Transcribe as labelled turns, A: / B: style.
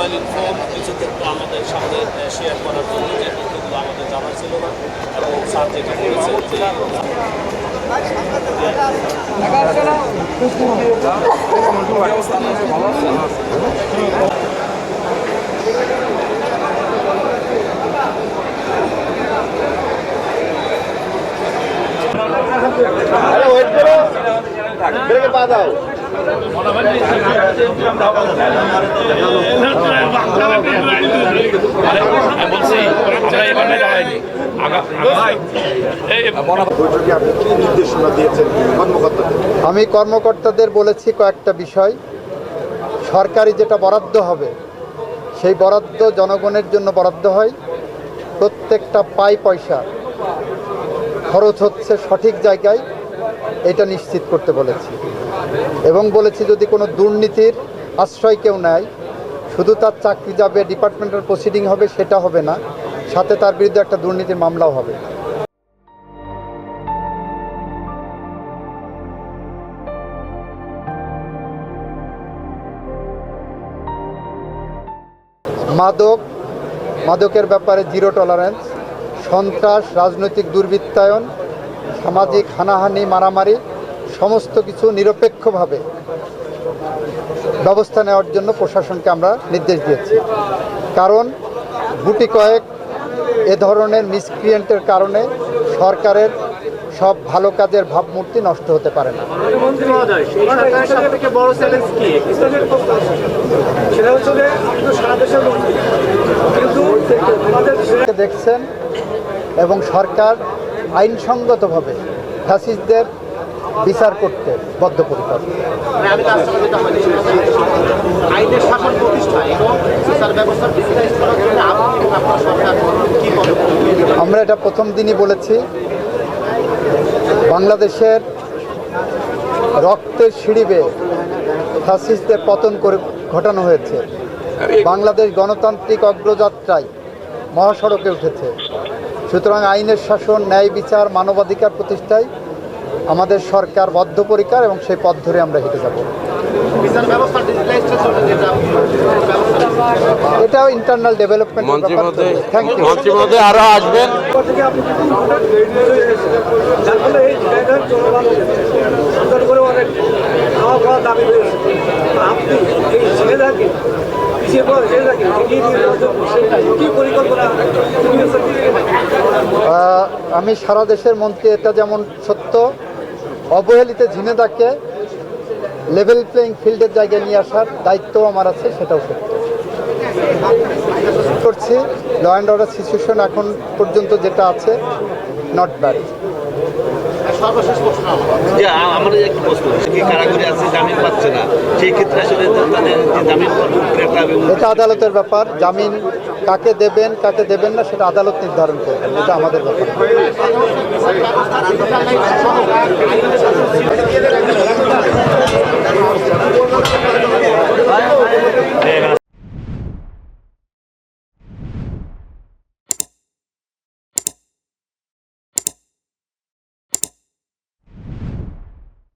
A: Mobile phone কিছু তথ্য আমাদের সামনে শেয়ার করার জন্য, যে তথ্যগুলো আমাদের জানা ছিল না, এবং স্যার যেটা বলেছেন যে
B: আমি কর্মকর্তাদের বলেছি কয়েকটা বিষয়। সরকারি যেটা বরাদ্দ হবে সেই বরাদ্দ জনগণের জন্য বরাদ্দ হয়, প্রত্যেকটা পয়সা খরচ হচ্ছে সঠিক জায়গায়, এটা নিশ্চিত করতে বলেছি। এবং বলেছি যদি কোনো দুর্নীতির আশ্রয় কেউ নেয়, শুধু তার চাকরি যাবে, ডিপার্টমেন্টাল প্রসিডিং হবে, সেটা হবে না, সাথে তার বিরুদ্ধে একটা দুর্নীতির মামলাও হবে। মাদকের ব্যাপারে জিরো টলারেন্স, সন্ত্রাস, রাজনৈতিক দুর্বৃত্তায়ন, সামাজিক হানাহানি, মারামারি, সমস্ত কিছু নিরপেক্ষভাবে ব্যবস্থা নেওয়ার জন্য প্রশাসনকে আমরা নির্দেশ দিয়েছি। কারণ গুটি কয়েক এ ধরনের মিসক্রিয়েন্টের কারণে সরকারের সব ভালো কাজের ভাবমূর্তি নষ্ট হতে পারে না। দেখছেন, এবং সরকার আইনসঙ্গতভাবে ফ্যাসিস্টদের বিচার করতে বদ্ধপরিকর। আমরা এটা প্রথম দিনই বলেছি, বাংলাদেশের রক্তের সিঁড়ি বেয়ে ফ্যাসিস্টদের পতন করে ঘটানো হয়েছে। বাংলাদেশ গণতান্ত্রিক অগ্রযাত্রায় মহাসড়কে উঠেছে। সুতরাং আইনের শাসন, ন্যায় বিচার, মানবাধিকার প্রতিষ্ঠায় আমাদের সরকার বদ্ধপরিকর, এবং সেই পথ ধরে আমরা হেঁটে যাব। এটাও ইন্টারনাল ডেভেলপমেন্ট। আরো আসবেন। আমি সারা দেশের মন্ত্রী, এটা যেমন সত্য, অবহেলিত ঝিনেদাকে লেভেল প্লেইং ফিল্ডের জায়গায় নিয়ে আসার দায়িত্ব আমার আছে, সেটাও সত্য করছি। ল অ্যান্ড অর্ডার সিচুয়েশন এখন পর্যন্ত যেটা আছে, নট ব্যাড।
C: সর্বশেষ প্রশ্ন, যে আমাদের একটি প্রশ্ন, কারাগারে আছে, জামিন পাচ্ছে না, সেই ক্ষেত্রে আসলে তাদের জামিন
B: এটা আদালতের ব্যাপার। জামিন কাকে দেবেন কাকে দেবেন না সেটা আদালত নির্ধারণ করবেন, এটা আমাদের ব্যাপার।